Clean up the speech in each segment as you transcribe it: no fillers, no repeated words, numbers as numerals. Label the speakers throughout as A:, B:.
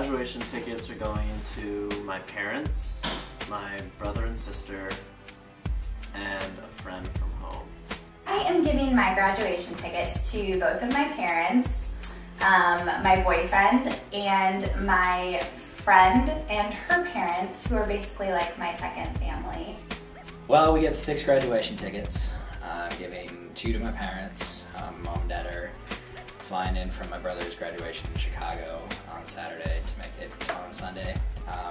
A: graduation tickets are going to my parents, my brother and sister, and a friend from home.
B: I am giving my graduation tickets to both of my parents, my boyfriend, and my friend and her parents, who are basically like my second family.
C: Well, we get 6 graduation tickets. I'm giving 2 to my parents. Mom and Dad are flying in from my brother's graduation in Chicago on Saturday to make it on Sunday.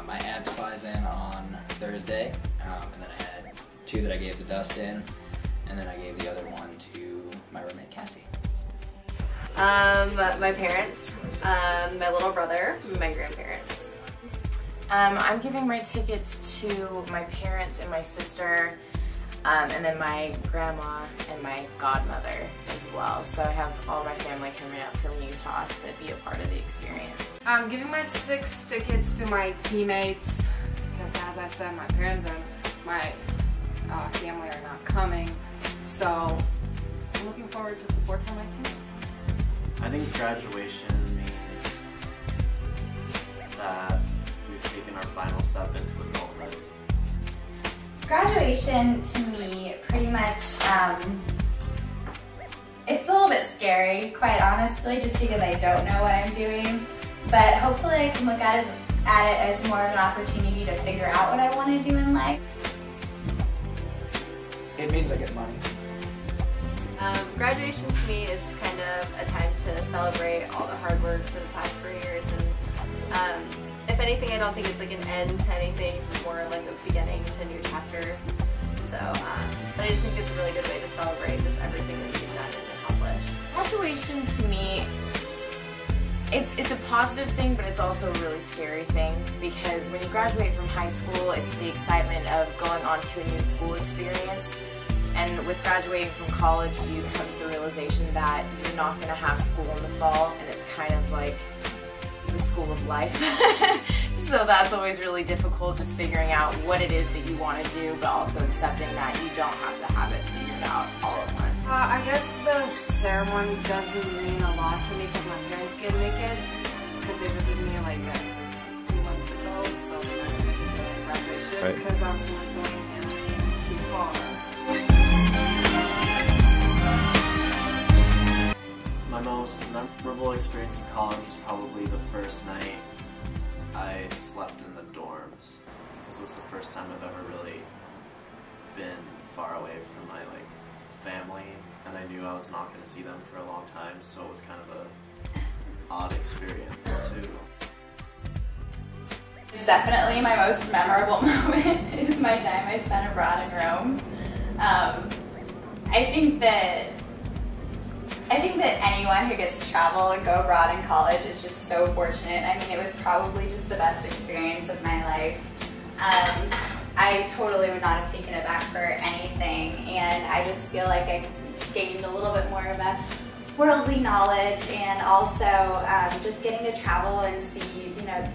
C: My aunt flies in on Thursday, and then I had 2 that I gave to Dustin, and then I gave the other one to my roommate Cassie.
D: My parents, my little brother, my grandparents.
E: I'm giving my tickets to my parents and my sister, and then my grandma and my godmother as well. So I have all my family coming up from Utah to be a part of the experience.
F: I'm giving my 6 tickets to my teammates because, as I said, my parents and my family are not coming. So I'm looking forward to support from my teammates.
A: I think graduation means that we've taken our final step into adulthood.
B: Graduation to me, pretty much, it's a little bit scary, quite honestly, just because I don't know what I'm doing. But hopefully I can look at it as more of an opportunity to figure out what I want to do in life.
C: It means I get money.
D: Graduation to me is just kind of a time to celebrate all the hard work for the past 4 years, and if anything, I don't think it's like an end to anything, more like a beginning to a new chapter. So, but I just think it's a really good way to celebrate just everything that you've done and accomplished.
E: Graduation to me, it's a positive thing, but it's also a really scary thing, because when you graduate from high school, it's the excitement of going on to a new school experience. And with graduating from college, you come to the realization that you're not going to have school in the fall, and it's kind of like the school of life. So that's always really difficult, just figuring out what it is that you want to do, but also accepting that you don't have to have it figured out all at once.
F: I guess the ceremony doesn't mean a lot to me because my parents can't make it, because they visited me like 2 months ago, so they're not going to make it to the graduation,
G: right,
F: because I'm going and it's too far.
A: My most memorable experience in college was probably the first night I slept in the dorms, because it was the first time I've ever really been far away from my family, and I knew I was not going to see them for a long time, so it was kind of a odd experience too.
B: It's definitely my most memorable moment is my time I spent abroad in Rome. I think that anyone who gets to travel and go abroad in college is just so fortunate. I mean, it was probably just the best experience of my life. I totally would not have taken it back for anything, and I just feel like I gained a little bit more of a worldly knowledge, and also just getting to travel and see,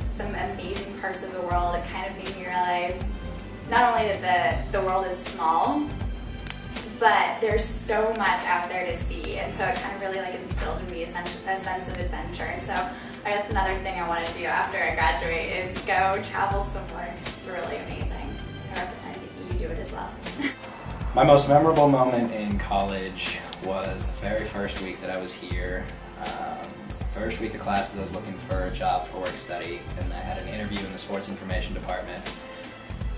B: some amazing parts of the world. It kind of made me realize not only that the world is small, but there's so much out there to see, and so it kind of really instilled in me a sense of adventure. And so that's another thing I want to do after I graduate is go travel somewhere, because it's really amazing. I recommend that you do it as well.
C: My most memorable moment in college was the very first week that I was here. First week of classes, I was looking for a job for work study, and I had an interview in the sports information department.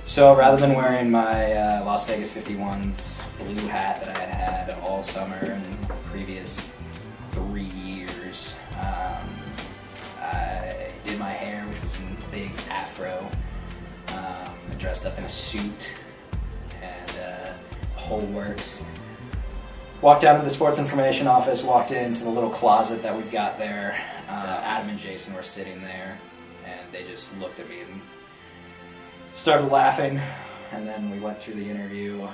C: So rather than wearing my Las Vegas 51's blue hat that I had had all summer and the previous 3 years, I did my hair, which was in a big afro. I dressed up in a suit and the whole works. Walked down to the sports information office, walked into the little closet that we've got there. Adam and Jason were sitting there, and they just looked at me and started laughing, and then we went through the interview,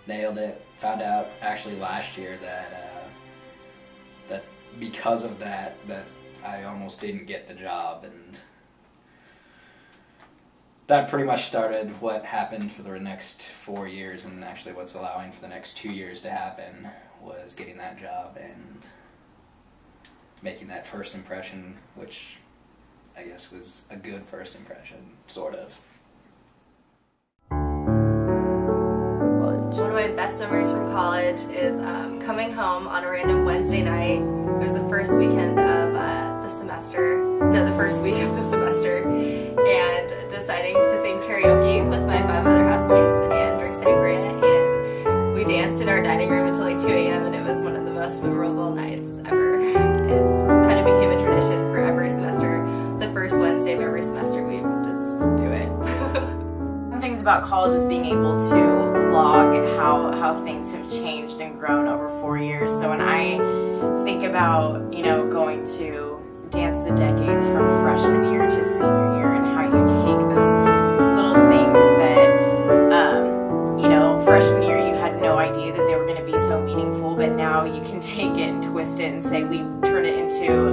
C: nailed it. Found out actually last year that because of that I almost didn't get the job, and that pretty much started what happened for the next 4 years, and actually what's allowing for the next 2 years to happen was getting that job and making that first impression, which I guess, was a good first impression, sort of.
D: One of my best memories from college is coming home on a random Wednesday night. It was the first weekend of the semester, no, the first week of the semester, and deciding to sing karaoke with my 5 other housemates and drink sangria, and we danced in our dining room until like 2 a.m. and it was one of the most memorable nights ever. It kind of became a tradition for every semester. The first Wednesday of every semester we would just do it.
E: One thing about college is being able to log how things have changed and grown over 4 years. So when I think about, you know, going to Dance the Decades from freshman year to senior year, and how you take those little things that, you know, freshman year you had no idea that they were going to be so meaningful, but now you can take it and twist it and say we turn it into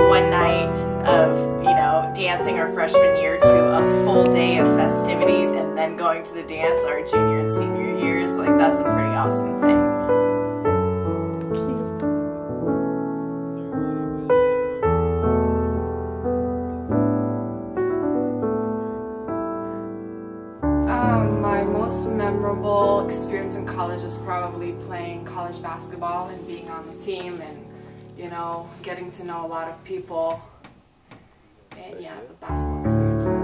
E: one night of, you know, dancing our freshman year to a full day of festivities, and then going to the dance our junior and senior years. Like, that's a pretty awesome thing.
F: My most memorable experience in college is probably playing college basketball and being on the team, and, you know, getting to know a lot of people. And yeah, the basketball experience.